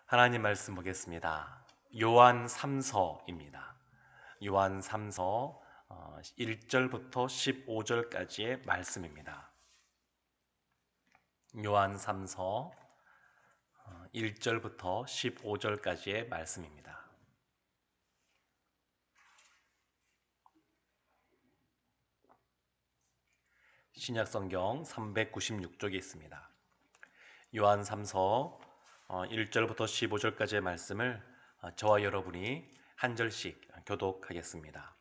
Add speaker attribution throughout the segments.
Speaker 1: 하나님 말씀 보겠습니다. 요한 3서입니다. 요한 3서 1절부터 15절까지의 말씀입니다. 요한 3서 1절부터 15절까지의 말씀입니다. 신약성경 396쪽에 있습니다. 요한 3서 1절부터 15절까지의 말씀을 저와 여러분이 한 절씩 교독하겠습니다.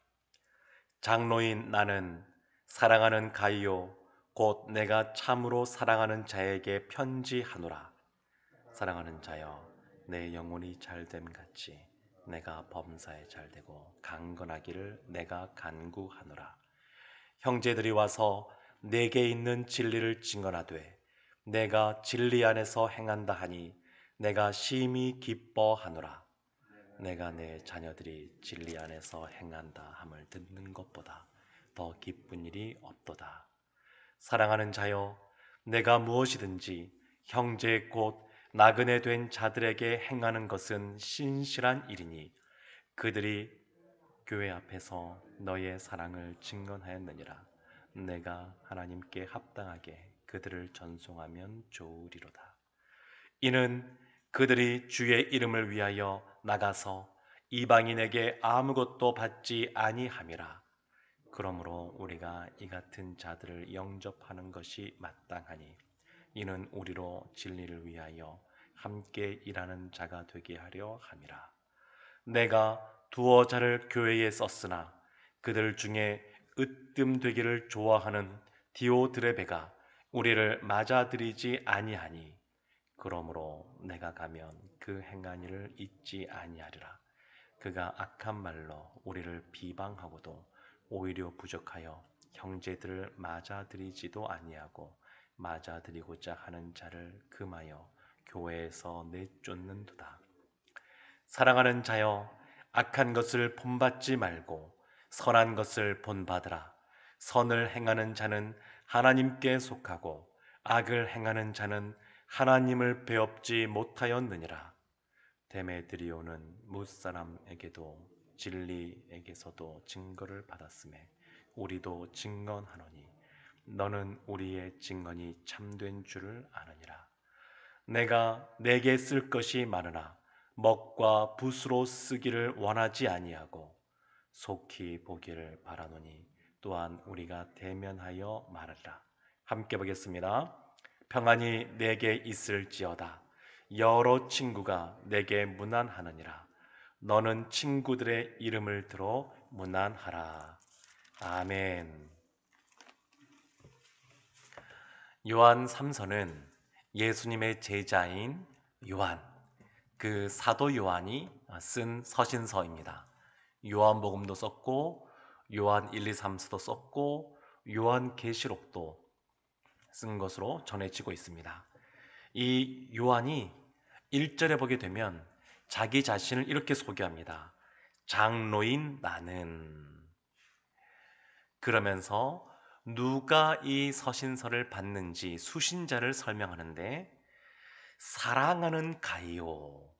Speaker 1: 장로인 나는 사랑하는 가이오 곧 내가 참으로 사랑하는 자에게 편지하노라. 사랑하는 자여, 내 영혼이 잘됨 같이 내가 범사에 잘되고 강건하기를 내가 간구하노라. 형제들이 와서 내게 있는 진리를 증언하되 내가 진리 안에서 행한다 하니 내가 심히 기뻐하노라. 내가 내 자녀들이 진리 안에서 행한다 함을 듣는 것보다 더 기쁜 일이 없도다. 사랑하는 자여, 내가 무엇이든지 형제 곧 나그네 된 자들에게 행하는 것은 신실한 일이니 그들이 교회 앞에서 너의 사랑을 증언하였느니라. 내가 하나님께 합당하게 그들을 전송하면 좋으리로다. 이는 그들이 주의 이름을 위하여 나가서 이방인에게 아무것도 받지 아니함이라. 그러므로 우리가 이 같은 자들을 영접하는 것이 마땅하니 이는 우리로 진리를 위하여 함께 일하는 자가 되게 하려 함이라. 내가 두어 자를 교회에 썼으나 그들 중에 으뜸되기를 좋아하는 디오드레베가 우리를 맞아들이지 아니하니 그러므로 내가 가면 그 행한 일을 잊지 아니하리라. 그가 악한 말로 우리를 비방하고도 오히려 부족하여 형제들을 맞아들이지도 아니하고 맞아들이고자 하는 자를 금하여 교회에서 내쫓는도다. 사랑하는 자여, 악한 것을 본받지 말고 선한 것을 본받으라. 선을 행하는 자는 하나님께 속하고 악을 행하는 자는 하나님을 배웁지 못하였느니라. 데메드리오는 무사람에게도 진리에게서도 증거를 받았음에 우리도 증언하노니 너는 우리의 증언이 참된 줄을 아느니라. 내가 내게 쓸 것이 많으나 먹과 붓으로 쓰기를 원하지 아니하고 속히 보기를 바라노니 또한 우리가 대면하여 말하리라. 함께 보겠습니다. 평안이 내게 있을지어다. 여러 친구가 내게 문안하느니라. 너는 친구들의 이름을 들어 문안하라. 아멘. 요한 3서는 예수님의 제자인 요한, 그 사도 요한이 쓴 서신서입니다. 요한복음도 썼고 요한 1, 2, 3서도 썼고 요한계시록도 쓴 것으로 전해지고 있습니다. 이 요한이 1절에 보게 되면 자기 자신을 이렇게 소개합니다. 장로인 나는. 그러면서 누가 이 서신서를 받는지 수신자를 설명하는데 사랑하는 가이오.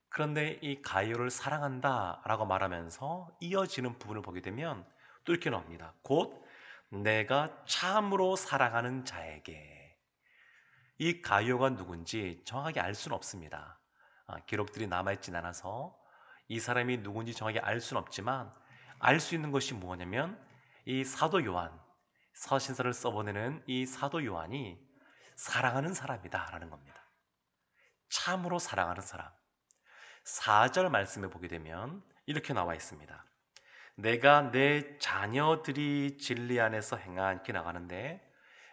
Speaker 1: 그런데 이 가이오를 사랑한다라고 말하면서 이어지는 부분을 보게 되면 또 이렇게 나옵니다. 곧 내가 참으로 사랑하는 자에게. 이 가이오가 누군지 정확하게 알 수는 없습니다. 기록들이 남아있진 않아서 이 사람이 누군지 정확히 알 수는 없지만 알 수 있는 것이 뭐냐면 이 사도 요한, 서신서를 써보내는 이 사도 요한이 사랑하는 사람이다라는 겁니다. 참으로 사랑하는 사람. 4절 말씀에 보게 되면 이렇게 나와 있습니다. 내가 내 자녀들이 진리 안에서 행한, 이렇게 나가는데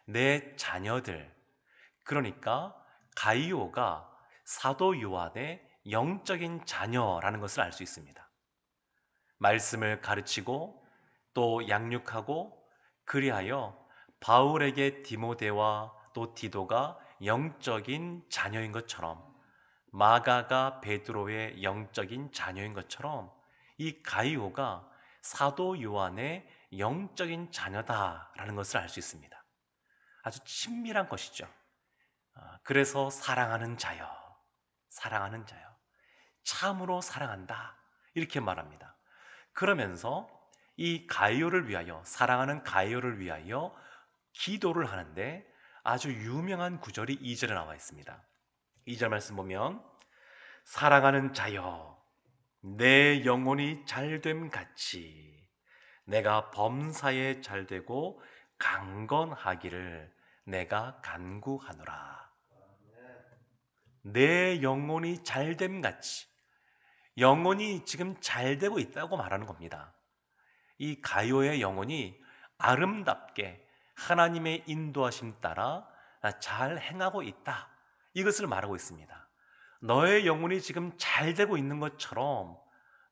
Speaker 1: 내 자녀들, 그러니까 가이오가 사도 요한의 영적인 자녀라는 것을 알 수 있습니다. 말씀을 가르치고 또 양육하고 그리하여 바울에게 디모데와 또 디도가 영적인 자녀인 것처럼 마가가 베드로의 영적인 자녀인 것처럼 이 가이오가 사도 요한의 영적인 자녀다라는 것을 알 수 있습니다. 아주 친밀한 것이죠. 그래서 사랑하는 자여. 사랑하는 자요. 참으로 사랑한다. 이렇게 말합니다. 그러면서 이 가이오를 위하여, 사랑하는 가이오를 위하여 기도를 하는데 아주 유명한 구절이 2절에 나와 있습니다. 2절 말씀 보면 사랑하는 자여 내 영혼이 잘됨 같이 내가 범사에 잘되고 강건하기를 내가 간구하노라. 내 영혼이 잘됨 같이, 영혼이 지금 잘되고 있다고 말하는 겁니다. 이 가요의 영혼이 아름답게 하나님의 인도하심 따라 잘 행하고 있다, 이것을 말하고 있습니다. 너의 영혼이 지금 잘 되고 있는 것처럼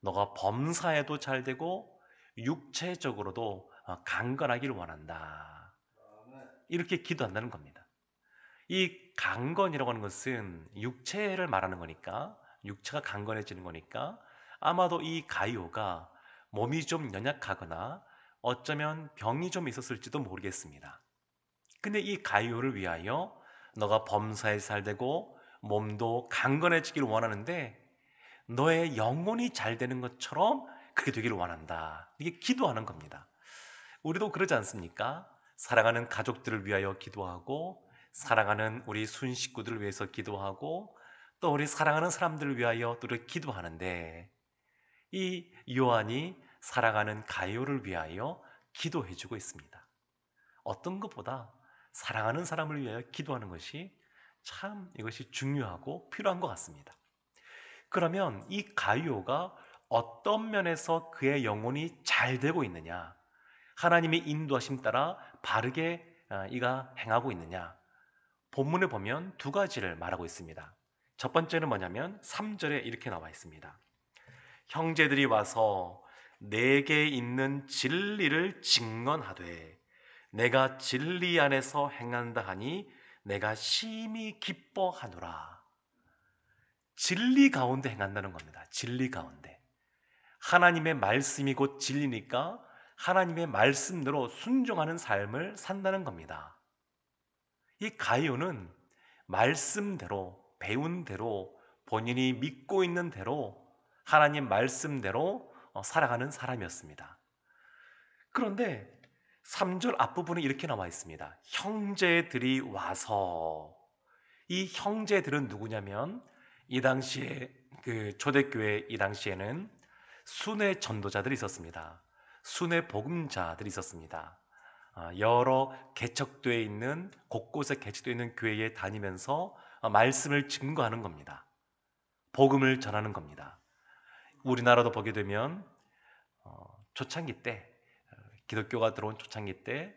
Speaker 1: 너가 범사에도 잘 되고 육체적으로도 강건하기를 원한다, 이렇게 기도한다는 겁니다. 이 강건이라고 하는 것은 육체를 말하는 거니까, 육체가 강건해지는 거니까 아마도 이 가이오가 몸이 좀 연약하거나 어쩌면 병이 좀 있었을지도 모르겠습니다. 근데 이 가이오를 위하여 너가 범사에 살되고 몸도 강건해지기를 원하는데 너의 영혼이 잘 되는 것처럼 그렇게 되기를 원한다, 이게 기도하는 겁니다. 우리도 그러지 않습니까? 사랑하는 가족들을 위하여 기도하고 사랑하는 우리 순식구들을 위해서 기도하고 또 우리 사랑하는 사람들을 위하여 또 이렇게 기도하는데 이 요한이 사랑하는 가이오를 위하여 기도해주고 있습니다. 어떤 것보다 사랑하는 사람을 위하여 기도하는 것이 참 이것이 중요하고 필요한 것 같습니다. 그러면 이 가이오가 어떤 면에서 그의 영혼이 잘 되고 있느냐, 하나님의 인도하심 따라 바르게 이가 행하고 있느냐, 본문에 보면 두 가지를 말하고 있습니다. 첫 번째는 뭐냐면 3절에 이렇게 나와 있습니다. 형제들이 와서 내게 있는 진리를 증언하되 내가 진리 안에서 행한다 하니 내가 심히 기뻐하노라. 진리 가운데 행한다는 겁니다. 진리 가운데. 하나님의 말씀이 곧 진리니까 하나님의 말씀대로 순종하는 삶을 산다는 겁니다. 이 가이오는 말씀대로, 배운 대로, 본인이 믿고 있는 대로 하나님 말씀대로 살아가는 사람이었습니다. 그런데 3절 앞부분에 이렇게 나와 있습니다. 형제들이 와서, 이 형제들은 누구냐면 이 당시에 그 초대교회 이 당시에는 순회 전도자들이 있었습니다. 순회 복음자들이 있었습니다. 여러 개척되어 있는, 곳곳에 개척되어 있는 교회에 다니면서 말씀을 증거하는 겁니다. 복음을 전하는 겁니다. 우리나라도 보게 되면 초창기 때, 기독교가 들어온 초창기 때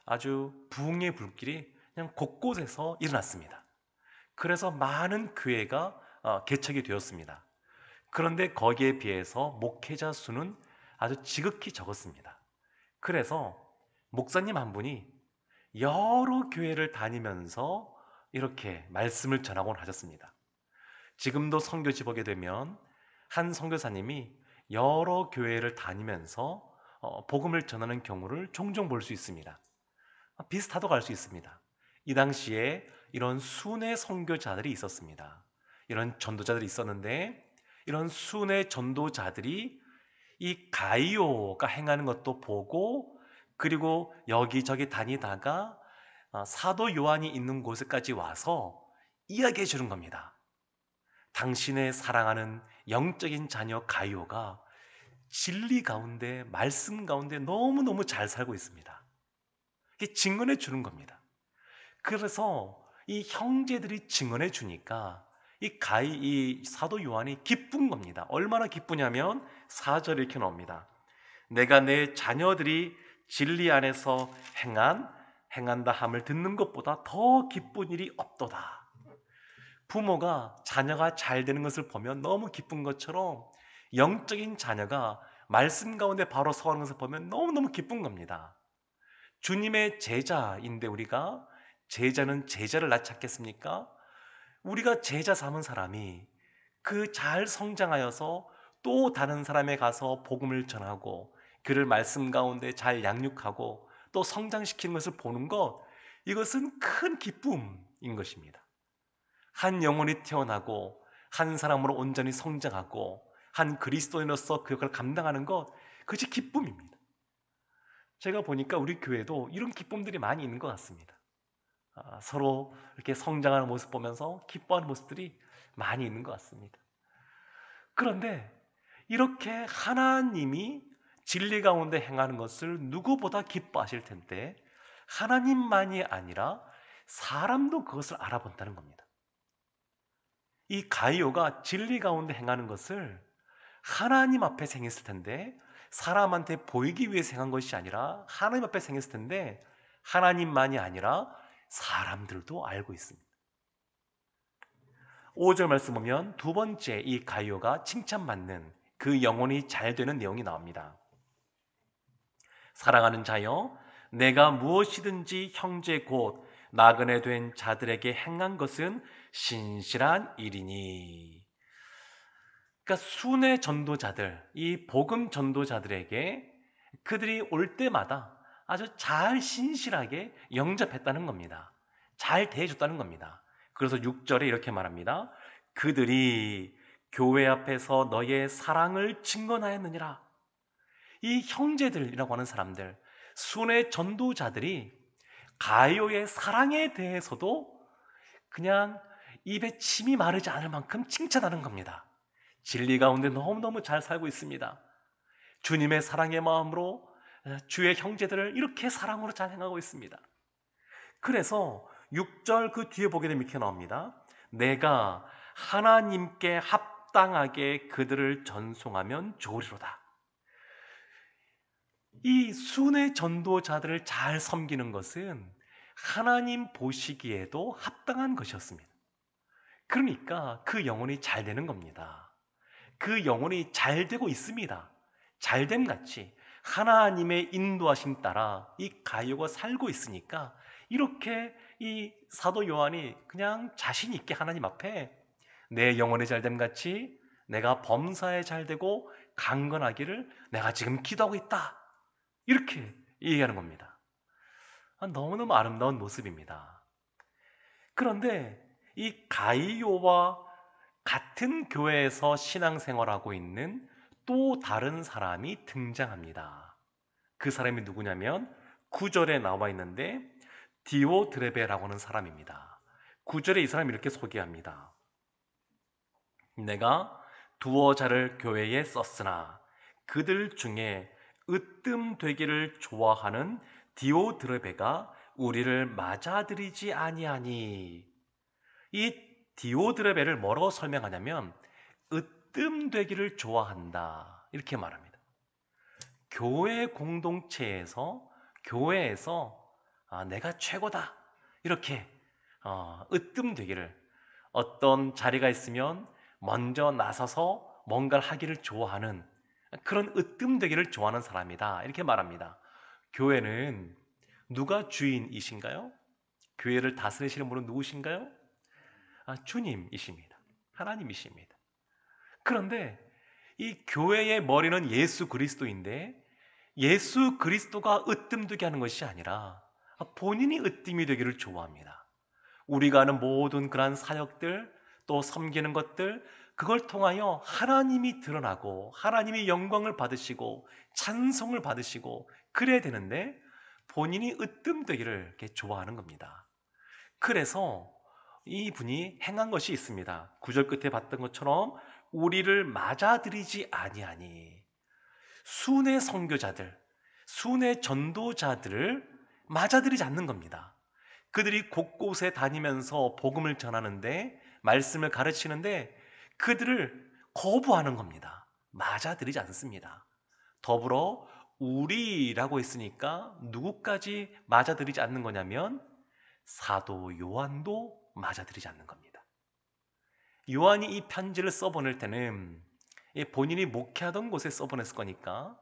Speaker 1: 아주 부흥의 불길이 그냥 곳곳에서 일어났습니다. 그래서 많은 교회가 개척이 되었습니다. 그런데 거기에 비해서 목회자 수는 아주 지극히 적었습니다. 그래서 목사님 한 분이 여러 교회를 다니면서 이렇게 말씀을 전하곤 하셨습니다. 지금도 선교지 보게 되면 한 선교사님이 여러 교회를 다니면서 복음을 전하는 경우를 종종 볼 수 있습니다. 비슷하다고 할 수 있습니다. 이 당시에 이런 순회 선교자들이 있었습니다. 이런 전도자들이 있었는데 이런 순회 전도자들이 이 가이오가 행하는 것도 보고 그리고 여기저기 다니다가 사도 요한이 있는 곳에까지 와서 이야기해 주는 겁니다. 당신의 사랑하는 영적인 자녀 가이오가 진리 가운데, 말씀 가운데 너무너무 잘 살고 있습니다. 이게 증언해 주는 겁니다. 그래서 이 형제들이 증언해 주니까 이 사도 요한이 기쁜 겁니다. 얼마나 기쁘냐면 4절에 이렇게 나옵니다. 내가 내 자녀들이 진리 안에서 행한다 함을 듣는 것보다 더 기쁜 일이 없도다. 부모가 자녀가 잘 되는 것을 보면 너무 기쁜 것처럼 영적인 자녀가 말씀 가운데 바로 서하는 것을 보면 너무너무 기쁜 겁니다. 주님의 제자인데 우리가 제자는 제자를 낳지 않겠습니까? 우리가 제자 삼은 사람이 그 잘 성장하여서 또 다른 사람에 가서 복음을 전하고 그를 말씀 가운데 잘 양육하고 또 성장시키는 것을 보는 것, 이것은 큰 기쁨인 것입니다. 한 영혼이 태어나고 한 사람으로 온전히 성장하고 한 그리스도인으로서 그 역할을 감당하는 것, 그것이 기쁨입니다. 제가 보니까 우리 교회도 이런 기쁨들이 많이 있는 것 같습니다. 서로 이렇게 성장하는 모습 보면서 기뻐하는 모습들이 많이 있는 것 같습니다. 그런데 이렇게 하나님이 진리 가운데 행하는 것을 누구보다 기뻐하실 텐데 하나님만이 아니라 사람도 그것을 알아본다는 겁니다. 이 가이오가 진리 가운데 행하는 것을 하나님 앞에 행했을 텐데 사람한테 보이기 위해서 행한 것이 아니라 하나님 앞에 행했을 텐데 하나님만이 아니라 사람들도 알고 있습니다. 5절 말씀 보면 두 번째 이 가이오가 칭찬받는 그 영혼이 잘 되는 내용이 나옵니다. 사랑하는 자여, 내가 무엇이든지 형제 곧 나그네 된 자들에게 행한 것은 신실한 일이니. 그러니까 순회 전도자들, 이 복음 전도자들에게 그들이 올 때마다 아주 잘 신실하게 영접했다는 겁니다. 잘 대해줬다는 겁니다. 그래서 6절에 이렇게 말합니다. 그들이 교회 앞에서 너의 사랑을 증언하였느니라. 이 형제들이라고 하는 사람들, 순회 전도자들이 가요의 사랑에 대해서도 그냥 입에 침이 마르지 않을 만큼 칭찬하는 겁니다. 진리 가운데 너무너무 잘 살고 있습니다. 주님의 사랑의 마음으로 주의 형제들을 이렇게 사랑으로 잘 행하고 있습니다. 그래서 6절 그 뒤에 보게 되면 이렇게 나옵니다. 내가 하나님께 합당하게 그들을 전송하면 좋으리로다. 이 순회 전도자들을 잘 섬기는 것은 하나님 보시기에도 합당한 것이었습니다. 그러니까 그 영혼이 잘 되는 겁니다. 그 영혼이 잘 되고 있습니다. 잘됨 같이 하나님의 인도하심 따라 이 가요가 살고 있으니까 이렇게 이 사도 요한이 그냥 자신 있게 하나님 앞에 내 영혼의 잘됨 같이 내가 범사에 잘되고 강건하기를 내가 지금 기도하고 있다. 이렇게 얘기하는 겁니다. 너무너무 아름다운 모습입니다. 그런데 이 가이오와 같은 교회에서 신앙생활하고 있는 또 다른 사람이 등장합니다. 그 사람이 누구냐면 9절에 나와 있는데 디오드레베라고 하는 사람입니다. 9절에 이 사람이 이렇게 소개합니다. 내가 두어 자를 교회에 썼으나 그들 중에 으뜸되기를 좋아하는 디오드레베가 우리를 맞아들이지 아니하니. 이 디오드레베를 뭐라고 설명하냐면 으뜸되기를 좋아한다 이렇게 말합니다. 교회 공동체에서 교회에서 내가 최고다 이렇게 으뜸되기를, 어떤 자리가 있으면 먼저 나서서 뭔가를 하기를 좋아하는 그런 으뜸되기를 좋아하는 사람이다 이렇게 말합니다. 교회는 누가 주인이신가요? 교회를 다스리시는 분은 누구신가요? 주님이십니다. 하나님이십니다. 그런데 이 교회의 머리는 예수 그리스도인데 예수 그리스도가 으뜸되게 하는 것이 아니라 본인이 으뜸이 되기를 좋아합니다. 우리가 하는 모든 그러한 사역들 또 섬기는 것들, 그걸 통하여 하나님이 드러나고 하나님이 영광을 받으시고 찬송을 받으시고 그래야 되는데 본인이 으뜸되기를 이렇게 좋아하는 겁니다. 그래서 이분이 행한 것이 있습니다. 9절 끝에 봤던 것처럼 우리를 맞아들이지 아니하니. 순회 선교자들, 순회 전도자들을 맞아들이지 않는 겁니다. 그들이 곳곳에 다니면서 복음을 전하는데, 말씀을 가르치는데 그들을 거부하는 겁니다. 맞아들이지 않습니다. 더불어 우리라고 했으니까 누구까지 맞아들이지 않는 거냐면 사도 요한도 맞아들이지 않는 겁니다. 요한이 이 편지를 써보낼 때는 본인이 목회하던 곳에 써보냈을 거니까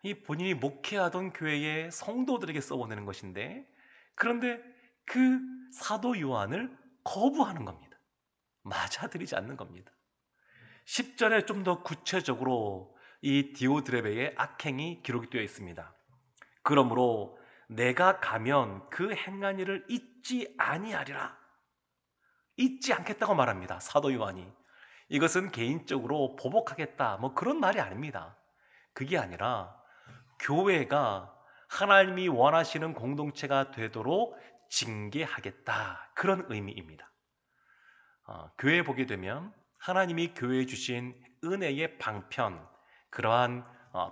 Speaker 1: 이 본인이 목회하던 교회의 성도들에게 써보내는 것인데, 그런데 그 사도 요한을 거부하는 겁니다. 맞아들이지 않는 겁니다. 10절에 좀 더 구체적으로 이 디오드레베의 악행이 기록이 되어 있습니다. 그러므로 내가 가면 그 행한 일을 잊지 아니하리라. 잊지 않겠다고 말합니다. 사도 요한이 이것은 개인적으로 보복하겠다 뭐 그런 말이 아닙니다. 그게 아니라 교회가 하나님이 원하시는 공동체가 되도록 징계하겠다 그런 의미입니다. 교회에 보게 되면 하나님이 교회에 주신 은혜의 방편, 그러한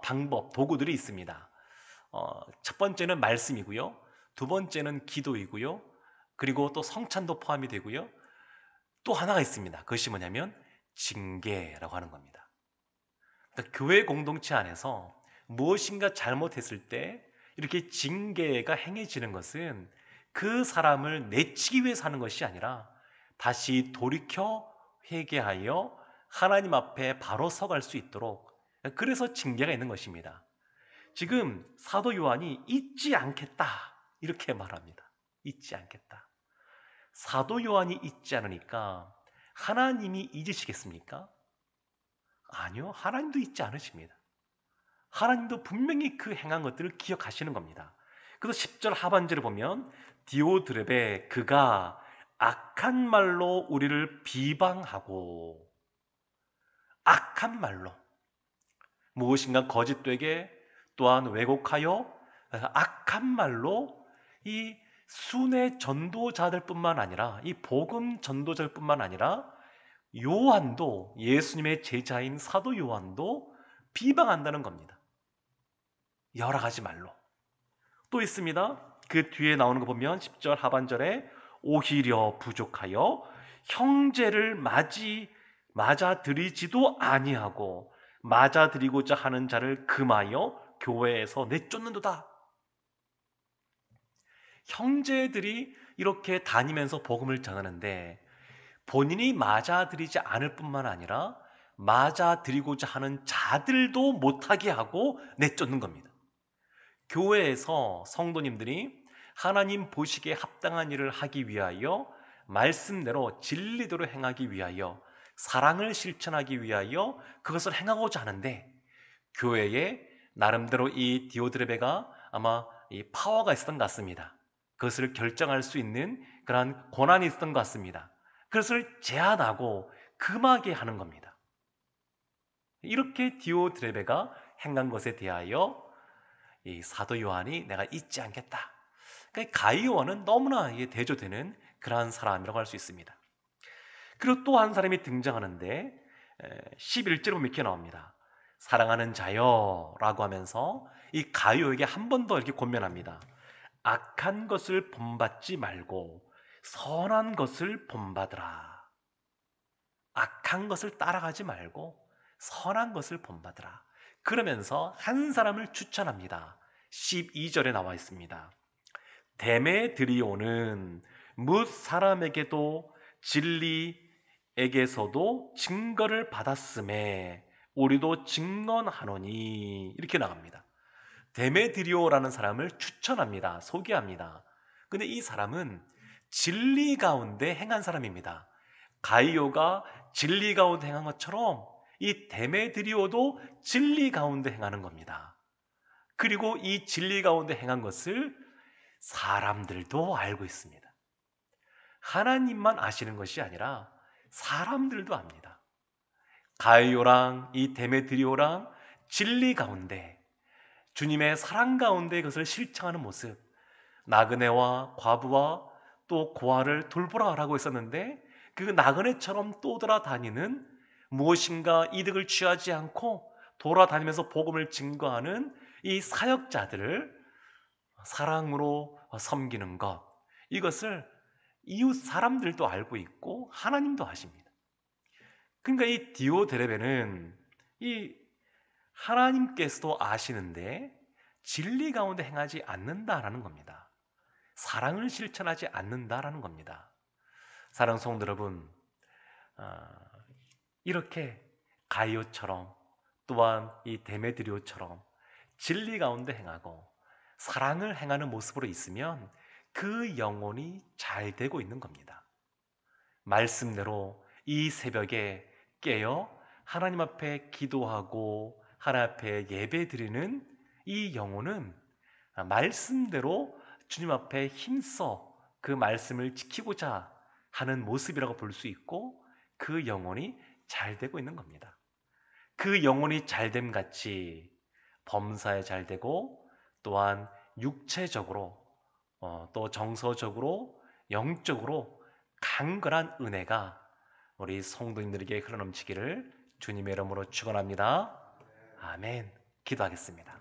Speaker 1: 방법, 도구들이 있습니다. 첫 번째는 말씀이고요. 두 번째는 기도이고요. 그리고 또 성찬도 포함이 되고요. 또 하나가 있습니다. 그것이 뭐냐면 징계라고 하는 겁니다. 그러니까 교회 공동체 안에서 무엇인가 잘못했을 때 이렇게 징계가 행해지는 것은 그 사람을 내치기 위해서 하는 것이 아니라 다시 돌이켜 회개하여 하나님 앞에 바로 서갈 수 있도록, 그래서 징계가 있는 것입니다. 지금 사도 요한이 잊지 않겠다 이렇게 말합니다. 잊지 않겠다. 사도 요한이 잊지 않으니까 하나님이 잊으시겠습니까? 아니요, 하나님도 잊지 않으십니다. 하나님도 분명히 그 행한 것들을 기억하시는 겁니다. 그래서 10절 하반절을 보면 디오드렙에 그가 악한 말로 우리를 비방하고, 악한 말로 무엇인가 거짓되게, 또한 왜곡하여 악한 말로 이 순회 전도자들뿐만 아니라 이 복음 전도자들뿐만 아니라 요한도, 예수님의 제자인 사도 요한도 비방한다는 겁니다. 여러 가지 말로. 또 있습니다. 그 뒤에 나오는 거 보면 10절 하반절에 오히려 부족하여 형제를 맞아들이지도 아니하고 맞아들이고자 하는 자를 금하여 교회에서 내쫓는도다. 형제들이 이렇게 다니면서 복음을 전하는데 본인이 맞아들이지 않을 뿐만 아니라 맞아들이고자 하는 자들도 못하게 하고 내쫓는 겁니다. 교회에서 성도님들이 하나님 보시기에 합당한 일을 하기 위하여, 말씀대로 진리대로 행하기 위하여, 사랑을 실천하기 위하여 그것을 행하고자 하는데, 교회에 나름대로 이 디오드레베가 아마 이 파워가 있었던 것 같습니다. 그것을 결정할 수 있는 그러한 권한이 있었던 것 같습니다. 그것을 제한하고 금하게 하는 겁니다. 이렇게 디오드레베가 행한 것에 대하여 이 사도 요한이 내가 잊지 않겠다. 그러니까 가이 요한은 너무나 대조되는 그러한 사람이라고 할 수 있습니다. 그리고 또 한 사람이 등장하는데 11절에 보면 이렇게 나옵니다. 사랑하는 자여 라고 하면서 이 가이오에게 한 번 더 이렇게 권면합니다. 악한 것을 본받지 말고 선한 것을 본받으라. 악한 것을 따라가지 말고 선한 것을 본받으라. 그러면서 한 사람을 추천합니다. 12절에 나와 있습니다. 데메드리오는 뭇 사람에게도 진리에게서도 증거를 받았음에 우리도 증언하노니, 이렇게 나갑니다. 데메드리오라는 사람을 추천합니다. 소개합니다. 근데 이 사람은 진리 가운데 행한 사람입니다. 가이오가 진리 가운데 행한 것처럼 이 데메드리오도 진리 가운데 행하는 겁니다. 그리고 이 진리 가운데 행한 것을 사람들도 알고 있습니다. 하나님만 아시는 것이 아니라 사람들도 압니다. 가이오랑 이 데메드리오랑 진리 가운데, 주님의 사랑 가운데 그것을 실천하는 모습, 나그네와 과부와 또 고아를 돌보라라고 했었는데 그 나그네처럼 떠돌아다니는, 무엇인가 이득을 취하지 않고 돌아다니면서 복음을 증거하는 이 사역자들을 사랑으로 섬기는 것, 이것을 이웃 사람들도 알고 있고 하나님도 아십니다. 그러니까 이 디오드레베는 이 하나님께서도 아시는데 진리 가운데 행하지 않는다라는 겁니다. 사랑을 실천하지 않는다라는 겁니다. 사랑하는 성도 여러분, 이렇게 가이오처럼 또한 이 데메드리오처럼 진리 가운데 행하고 사랑을 행하는 모습으로 있으면 그 영혼이 잘 되고 있는 겁니다. 말씀대로 이 새벽에 깨어 하나님 앞에 기도하고 하나님 앞에 예배 드리는 이 영혼은 말씀대로 주님 앞에 힘써 그 말씀을 지키고자 하는 모습이라고 볼 수 있고, 그 영혼이 잘 되고 있는 겁니다. 그 영혼이 잘됨 같이 범사에 잘 되고 또한 육체적으로 또 정서적으로 영적으로 강건한 은혜가 우리 성도님들에게 흘러넘치기를 주님의 이름으로 축원합니다. 아멘. 기도하겠습니다.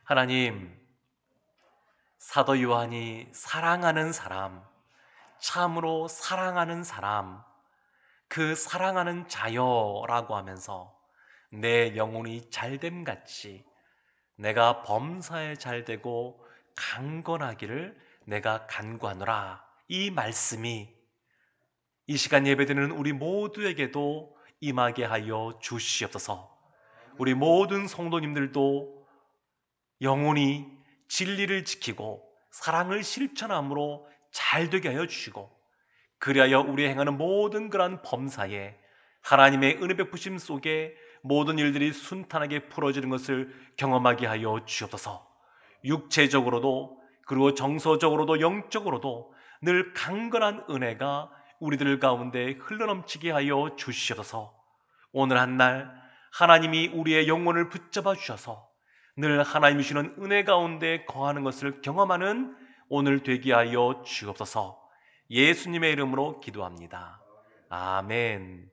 Speaker 1: 하나님, 사도 요한이 사랑하는 사람, 참으로 사랑하는 사람, 그 사랑하는 자여라고 하면서 내 영혼이 잘됨 같이 내가 범사에 잘되고 강건하기를 내가 간구하노라. 이 말씀이 이 시간 예배드리는 우리 모두에게도 임하게 하여 주시옵소서. 우리 모든 성도님들도 영혼이 진리를 지키고 사랑을 실천함으로 잘되게 하여 주시고, 그리하여 우리 행하는 모든 그러한 범사에 하나님의 은혜 베푸심 속에 모든 일들이 순탄하게 풀어지는 것을 경험하게 하여 주옵소서. 육체적으로도 그리고 정서적으로도 영적으로도 늘 강건한 은혜가 우리들 가운데 흘러넘치게 하여 주시옵소서. 오늘 한 날 하나님이 우리의 영혼을 붙잡아 주셔서 늘 하나님이 주시는 은혜 가운데 거하는 것을 경험하는 오늘 되게 하여 주옵소서. 예수님의 이름으로 기도합니다. 아멘.